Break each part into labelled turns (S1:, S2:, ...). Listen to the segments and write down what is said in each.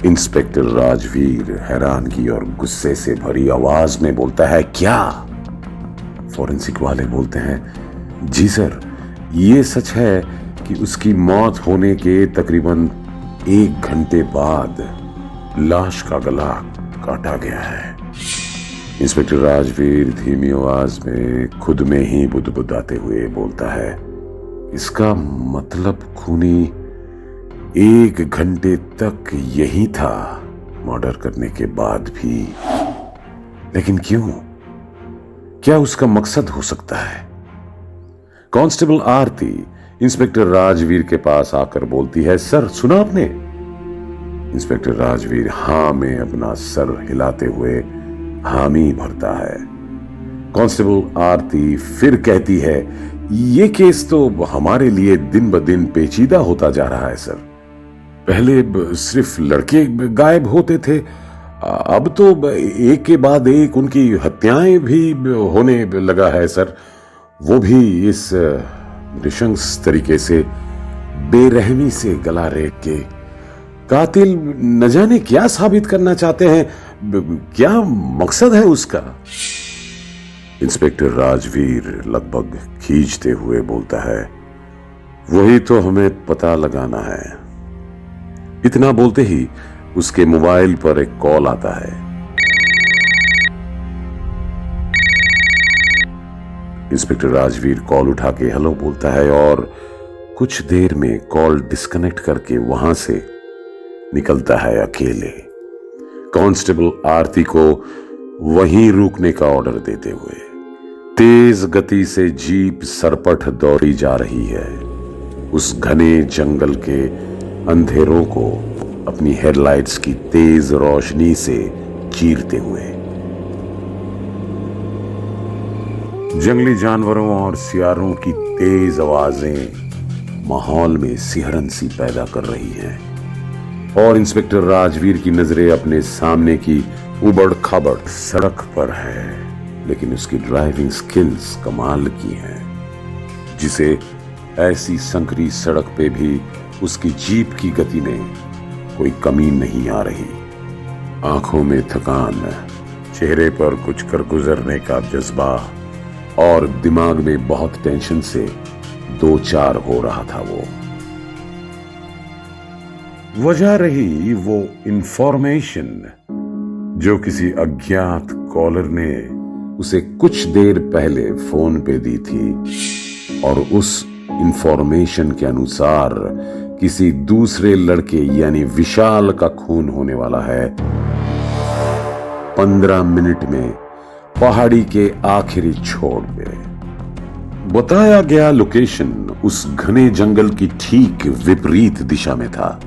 S1: Inspector Rajveer हैरानगी और गुस्से से भरी आवाज में बोलता है, क्या? फॉरेंसिक वाले बोलते हैं, जी सर, ये सच है कि उसकी मौत होने के तकरीबन 1 घंटे बाद लाश का गला काटा गया है। इंस्पेक्टर राजवीर धीमी आवाज में खुद में ही बुदबुदाते हुए बोलता है, इसका मतलब खूनी 1 घंटे तक यही था मर्डर करने के बाद भी। लेकिन क्यों? क्या उसका मकसद हो सकता है? कांस्टेबल आरती इंस्पेक्टर राजवीर के पास आकर बोलती है, सर सुना आपने? इंस्पेक्टर राजवीर हां में अपना सर हिलाते हुए हामी भरता है। कांस्टेबल आरती फिर कहती है, ये केस तो हमारे लिए दिन ब दिन पेचीदा होता जा रहा है सर। पहले सिर्फ लड़के गायब होते थे, अब तो एक के बाद एक उनकी हत्याएं भी होने लगा है सर, वो भी इस नृशंस तरीके से, बेरहमी से गला रेत के। कातिल न जाने क्या साबित करना चाहते हैं, क्या मकसद है उसका? इंस्पेक्टर राजवीर लगभग खींचते हुए बोलता है, वही तो हमें पता लगाना है। इतना बोलते ही उसके मोबाइल पर एक कॉल आता है। इंस्पेक्टर राजवीर कॉल उठा के हेलो बोलता है और कुछ देर में कॉल डिस्कनेक्ट करके वहां से निकलता है अकेले, कांस्टेबल आरती को वहीं रुकने का ऑर्डर देते हुए। तेज गति से जीप सरपट दौड़ी जा रही है, उस घने जंगल के अंधेरों को अपनी हेडलाइट्स की तेज रोशनी से चीरते हुए। जंगली जानवरों और सियारों की तेज आवाजें माहौल में सिहरन सी पैदा कर रही हैं और इंस्पेक्टर राजवीर की नजरें अपने सामने की उबड़ खाबड़ सड़क पर है, लेकिन उसकी ड्राइविंग स्किल्स कमाल की हैं, जिसे ऐसी संकरी सड़क पे भी उसकी जीप की गति में कोई कमी नहीं आ रही। आंखों में थकान, चेहरे पर कुछ कर गुजरने का जज्बा और दिमाग में बहुत टेंशन से 2-4 हो रहा था। वो वजह रही वो इंफॉर्मेशन जो किसी अज्ञात कॉलर ने उसे कुछ देर पहले फोन पे दी थी, और उस इंफॉर्मेशन के अनुसार किसी दूसरे लड़के यानी विशाल का खून होने वाला है 15 मिनट में पहाड़ी के आखिरी छोर पे। बताया गया लोकेशन उस घने जंगल की ठीक विपरीत दिशा में था,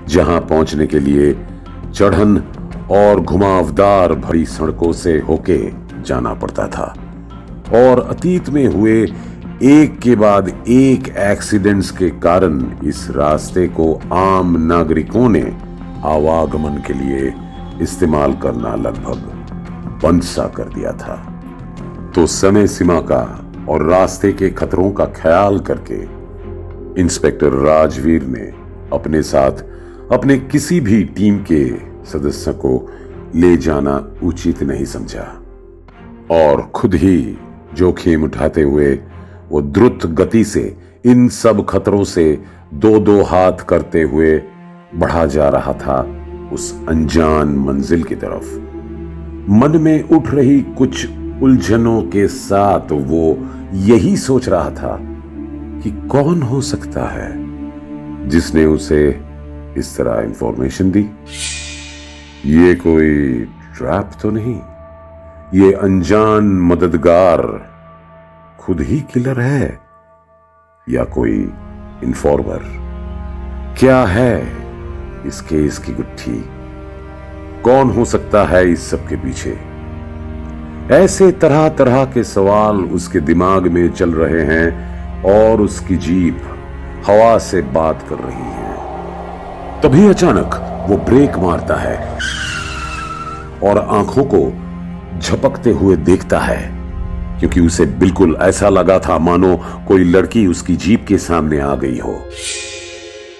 S1: जहां पहुंचने के लिए चढ़न और घुमावदार भरी सड़कों से होके जाना पड़ता था, और अतीत में हुए एक के बाद एक एक्सीडेंट्स के कारण इस रास्ते को आम नागरिकों ने आवागमन के लिए इस्तेमाल करना लगभग बंद सा कर दिया था। तो समय सीमा का और रास्ते के खतरों का ख्याल करके इंस्पेक्टर राजवीर ने अपने साथ अपने किसी भी टीम के सदस्य को ले जाना उचित नहीं समझा, और खुद ही जोखिम उठाते हुए वो द्रुत गति से इन सब खतरों से 2-2 हाथ करते हुए बढ़ा जा रहा था उस अनजान मंजिल की तरफ। मन में उठ रही कुछ उलझनों के साथ वो यही सोच रहा था कि कौन हो सकता है जिसने उसे इस तरह इंफॉर्मेशन दी। ये कोई ट्रैप तो नहीं? ये अनजान मददगार खुद ही किलर है या कोई इन्फॉर्मर? क्या है इस केस की गुत्थी? कौन हो सकता है इस सब के पीछे? ऐसे तरह तरह के सवाल उसके दिमाग में चल रहे हैं और उसकी जीप हवा से बात कर रही है। तभी अचानक वो ब्रेक मारता है और आंखों को झपकते हुए देखता है, क्योंकि उसे बिल्कुल ऐसा लगा था मानो कोई लड़की उसकी जीप के सामने आ गई हो।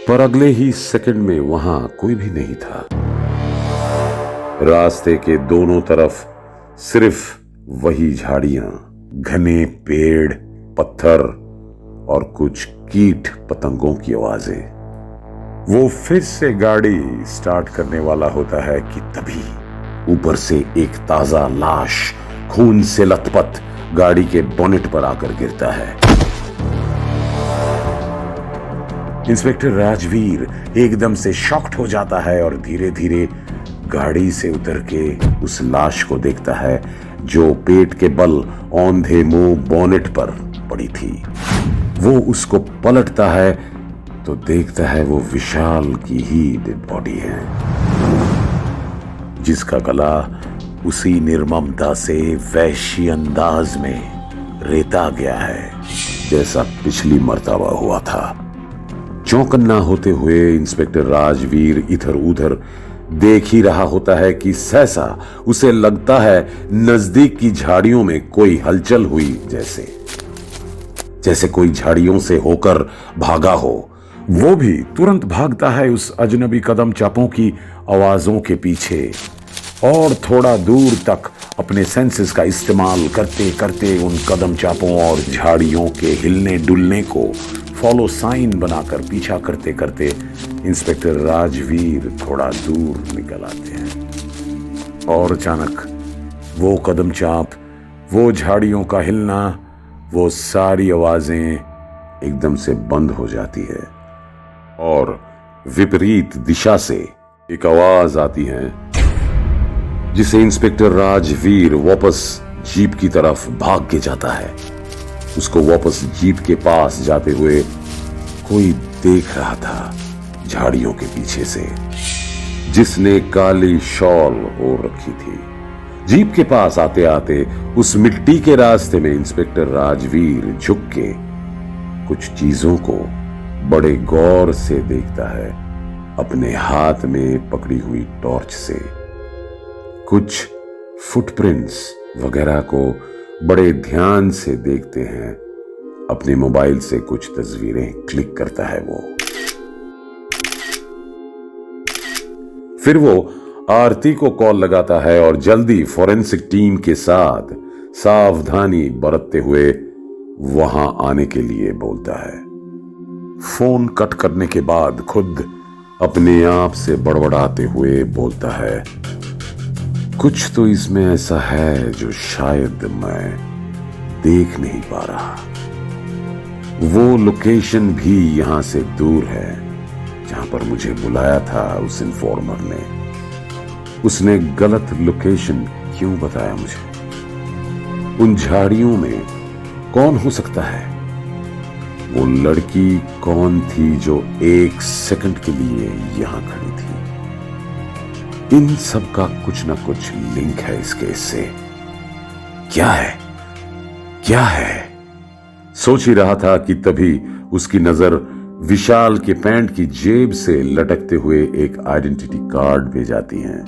S1: पर अगले ही सेकंड में वहां कोई भी नहीं था। रास्ते के दोनों तरफ सिर्फ वही झाड़ियां, घने पेड़, पत्थर और कुछ कीट पतंगों की आवाजें। वो फिर से गाड़ी स्टार्ट करने वाला होता है कि तभी ऊपर से एक ताजा लाश खून से लथपथ गाड़ी के बोनेट पर आकर गिरता है। इंस्पेक्टर राजवीर एकदम से शॉक्ड हो जाता है और धीरे धीरे गाड़ी से उतर के उस लाश को देखता है जो पेट के बल औंधे मुंह बोनेट पर पड़ी थी। वो उसको पलटता है तो देखता है वो विशाल की ही डेड बॉडी है, जिसका गला उसी निर्ममता से वैश्य अंदाज में रेता गया है जैसा पिछली मर्तबा हुआ था। चौकन्ना होते हुए इंस्पेक्टर राजवीर इधर उधर देख ही रहा होता है कि सहसा उसे लगता है नजदीक की झाड़ियों में कोई हलचल हुई, जैसे कोई झाड़ियों से होकर भागा हो। वो भी तुरंत भागता है उस अजनबी कदम चापों की आवाजों के पीछे और थोड़ा दूर तक अपने सेंसेस का इस्तेमाल करते करते उन कदम चापों और झाड़ियों के हिलने डुलने को फॉलो साइन बनाकर पीछा करते करते इंस्पेक्टर राजवीर थोड़ा दूर निकल आते हैं। और अचानक वो कदम चाप, वो झाड़ियों का हिलना, वो सारी आवाजें एकदम से बंद हो जाती है और विपरीत दिशा से एक आवाज आती है जिसे इंस्पेक्टर राजवीर वापस जीप की तरफ भाग के जाता है। उसको वापस जीप के पास जाते हुए कोई देख रहा था झाड़ियों के पीछे से, जिसने काली शॉल ओढ़ रखी थी। जीप के पास आते आते उस मिट्टी के रास्ते में इंस्पेक्टर राजवीर झुक के कुछ चीजों को बड़े गौर से देखता है अपने हाथ में पकड़ी हुई टॉर्च से। कुछ फुटप्रिंट्स वगैरह को बड़े ध्यान से देखते हैं। अपने मोबाइल से कुछ तस्वीरें क्लिक करता है वो। फिर वो आरती को कॉल लगाता है और जल्दी फॉरेंसिक टीम के साथ सावधानी बरतते हुए वहां आने के लिए बोलता है। फोन कट करने के बाद खुद अपने आप से बड़बड़ाते हुए बोलता है, कुछ तो इसमें ऐसा है जो शायद मैं देख नहीं पा रहा। वो लोकेशन भी यहां से दूर है जहां पर मुझे बुलाया था उस इन्फॉर्मर ने। उसने गलत लोकेशन क्यों बताया मुझे? उन झाड़ियों में कौन हो सकता है? वो लड़की कौन थी जो 1 सेकंड के लिए यहां खड़ी थी? इन सब का कुछ ना कुछ लिंक है इस केस से। क्या है? क्या है? सोच ही रहा था कि तभी उसकी नजर विशाल के पैंट की जेब से लटकते हुए एक आइडेंटिटी कार्ड पे जाती है।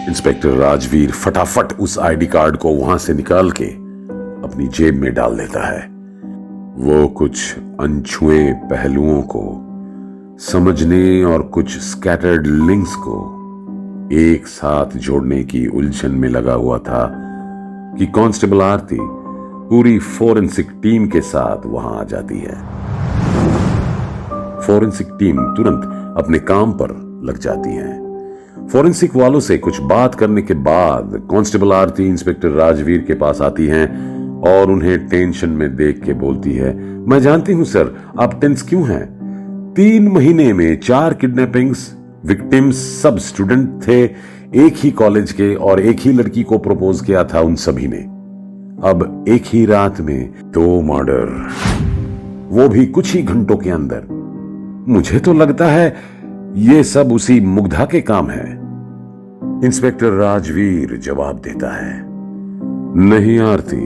S1: इंस्पेक्टर राजवीर फटाफट उस आईडी कार्ड को वहां से निकाल के अपनी जेब में डाल देता है। वो कुछ अनछुए पहलुओं को समझने और कुछ स्कैटर्ड लिंक्स को एक साथ जोड़ने की उलझन में लगा हुआ था कि कांस्टेबल आरती पूरी फोरेंसिक टीम के साथ वहां आ जाती है। फोरेंसिक टीम तुरंत अपने काम पर लग जाती है। फोरेंसिक वालों से कुछ बात करने के बाद कांस्टेबल आरती इंस्पेक्टर राजवीर के पास आती हैं और उन्हें टेंशन में देख के बोलती है, मैं जानती हूं सर, आप टेंस क्यों हैं? 3 महीने में 4 किडनैपिंग्स, विक्टिम्स सब स्टूडेंट थे एक ही कॉलेज के और एक ही लड़की को प्रपोज किया था उन सभी ने। अब एक ही रात में 2 मर्डर, वो भी कुछ ही घंटों के अंदर। मुझे तो लगता है ये सब उसी मुग्धा के काम है। इंस्पेक्टर राजवीर जवाब देता है, नहीं आरती,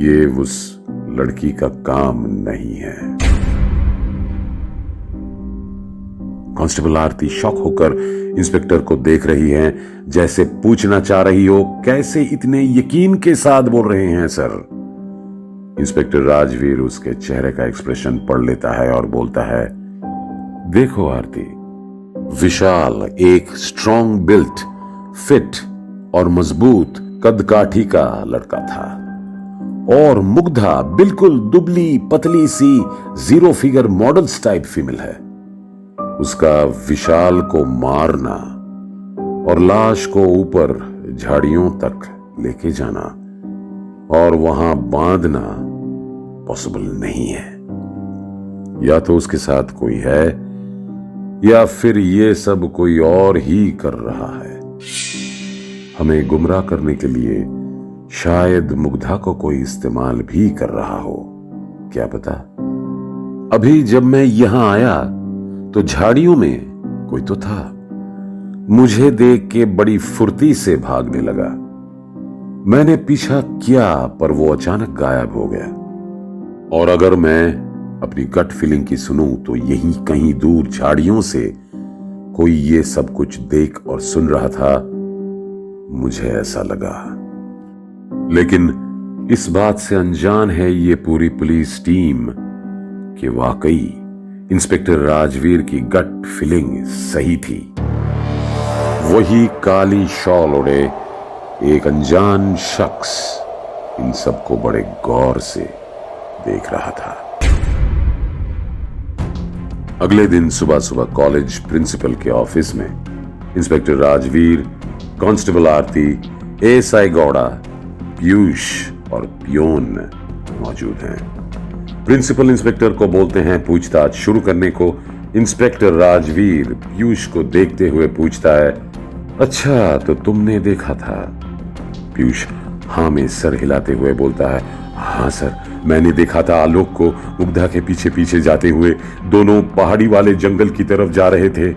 S1: ये उस लड़की का काम नहीं है। कांस्टेबल आरती शॉक होकर इंस्पेक्टर को देख रही है, जैसे पूछना चाह रही हो, कैसे इतने यकीन के साथ बोल रहे हैं सर? इंस्पेक्टर राजवीर उसके चेहरे का एक्सप्रेशन पढ़ लेता है और बोलता है, देखो आरती, विशाल एक स्ट्रॉन्ग बिल्ट, फिट और मजबूत कदकाठी का लड़का था और मुग्धा बिल्कुल दुबली पतली सी zero figure models type female है। उसका विशाल को मारना और लाश को ऊपर झाड़ियों तक लेके जाना और वहां बांधना पॉसिबल नहीं है। या तो उसके साथ कोई है या फिर ये सब कोई और ही कर रहा है। हमें गुमराह करने के लिए शायद मुग्धा को कोई इस्तेमाल भी कर रहा हो, क्या पता। अभी जब मैं यहां आया तो झाड़ियों में कोई तो था। मुझे देख के बड़ी फुर्ती से भागने लगा। मैंने पीछा किया पर वो अचानक गायब हो गया। और अगर मैं अपनी गट फीलिंग की सुनूं तो यहीं कहीं दूर झाड़ियों से कोई ये सब कुछ देख और सुन रहा था, मुझे ऐसा लगा। लेकिन इस बात से अनजान है ये पूरी पुलिस टीम कि वाकई इंस्पेक्टर राजवीर की गट फीलिंग सही थी। वही काली शॉल ओढ़े एक अनजान शख्स इन सबको बड़े गौर से देख रहा था। अगले दिन सुबह सुबह कॉलेज प्रिंसिपल के ऑफिस में इंस्पेक्टर राजवीर, कांस्टेबल आरती, एएसआई गौड़ा, पीयूष और पियोन मौजूद हैं। प्रिंसिपल इंस्पेक्टर को बोलते हैं पूछताछ शुरू करने को। इंस्पेक्टर राजवीर पीयूष को देखते हुए पूछता है, अच्छा तो तुमने देखा था? पीयूष हाँ में सर हिलाते हुए बोलता है, हाँ सर, मैंने देखा था आलोक को मुग्धा के पीछे पीछे जाते हुए। दोनों पहाड़ी वाले जंगल की तरफ जा रहे थे।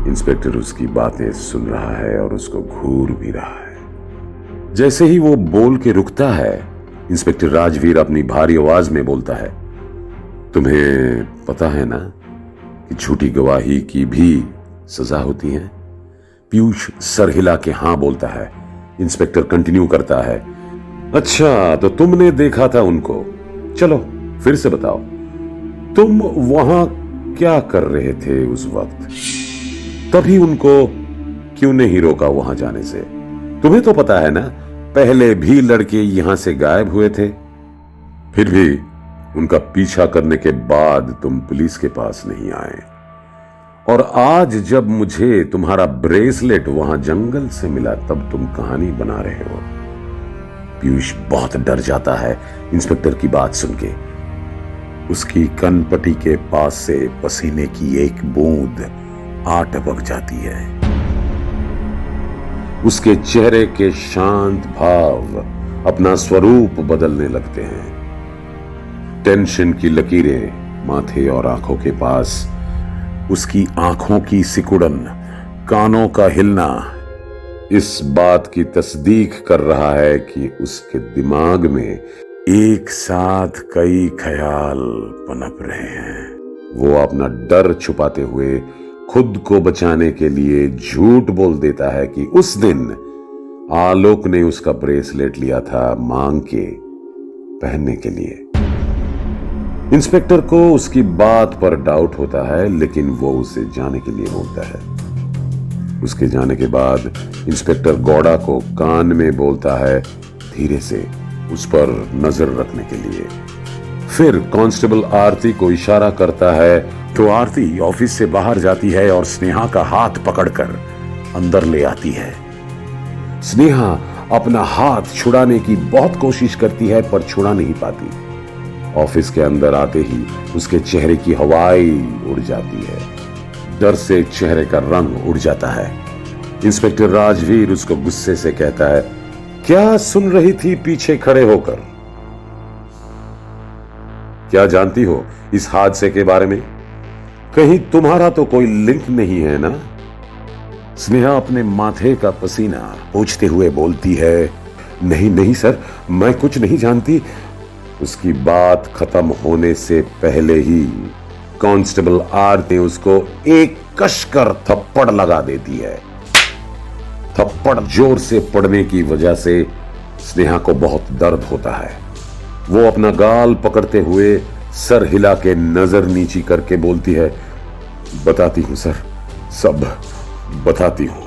S1: इंस्पेक्टर उसकी बातें सुन रहा है और उसको घूर भी रहा है। जैसे ही वो बोल के रुकता है, इंस्पेक्टर राजवीर अपनी भारी आवाज में बोलता है, तुम्हें पता है ना कि झूठी गवाही की भी सजा होती है? पीयूष सर हिला के हाँ बोलता है। इंस्पेक्टर कंटिन्यू करता है, अच्छा तो तुमने देखा था उनको, चलो फिर से बताओ, तुम वहां क्या कर रहे थे उस वक्त? तभी उनको क्यों नहीं रोका वहां जाने से? तुम्हें तो पता है ना पहले भी लड़के यहां से गायब हुए थे, फिर भी उनका पीछा करने के बाद तुम पुलिस के पास नहीं आए। और आज जब मुझे तुम्हारा ब्रेसलेट वहां जंगल से मिला तब तुम कहानी बना रहे हो। पीयूष बहुत डर जाता है इंस्पेक्टर की बात सुन के। उसकी कनपटी के पास से पसीने की एक बूंद आ टपक जाती है। उसके चेहरे के शांत भाव अपना स्वरूप बदलने लगते हैं। टेंशन की लकीरें माथे और आंखों के पास, उसकी आंखों की सिकुड़न, कानों का हिलना इस बात की तस्दीक कर रहा है कि उसके दिमाग में एक साथ कई ख्याल पनप रहे हैं। वो अपना डर छुपाते हुए खुद को बचाने के लिए झूठ बोल देता है कि उस दिन आलोक ने उसका ब्रेसलेट लिया था मांग के पहनने के लिए। इंस्पेक्टर को उसकी बात पर डाउट होता है, लेकिन वो उसे जाने के लिए बोलता है। उसके जाने के बाद इंस्पेक्टर गौड़ा को कान में बोलता है धीरे से उस पर नजर रखने के लिए। फिर कांस्टेबल आरती को इशारा करता है तो आरती ऑफिस से बाहर जाती है और स्नेहा का हाथ पकड़कर अंदर ले आती है। स्नेहा अपना हाथ छुड़ाने की बहुत कोशिश करती है पर छुड़ा नहीं पाती। ऑफिस के अंदर आते ही उसके चेहरे की हवाएं उड़ जाती है। डर से चेहरे का रंग उड़ जाता है। इंस्पेक्टर राजवीर उसको गुस्से से कहता है, क्या सुन रही थी पीछे खड़े होकर? क्या जानती हो इस हादसे के बारे में? कहीं तुम्हारा तो कोई लिंक नहीं है ना? स्नेहा अपने माथे का पसीना पोंछते हुए बोलती है, नहीं नहीं सर, मैं कुछ नहीं जानती। उसकी बात खत्म होने से पहले ही कांस्टेबल आरती उसको एक कशकर थप्पड़ लगा देती है। थप्पड़ जोर से पड़ने की वजह से स्नेहा को बहुत दर्द होता है। वो अपना गाल पकड़ते हुए सर हिला के नजर नीची करके बोलती है, बताती हूं सर, सब बताती हूं।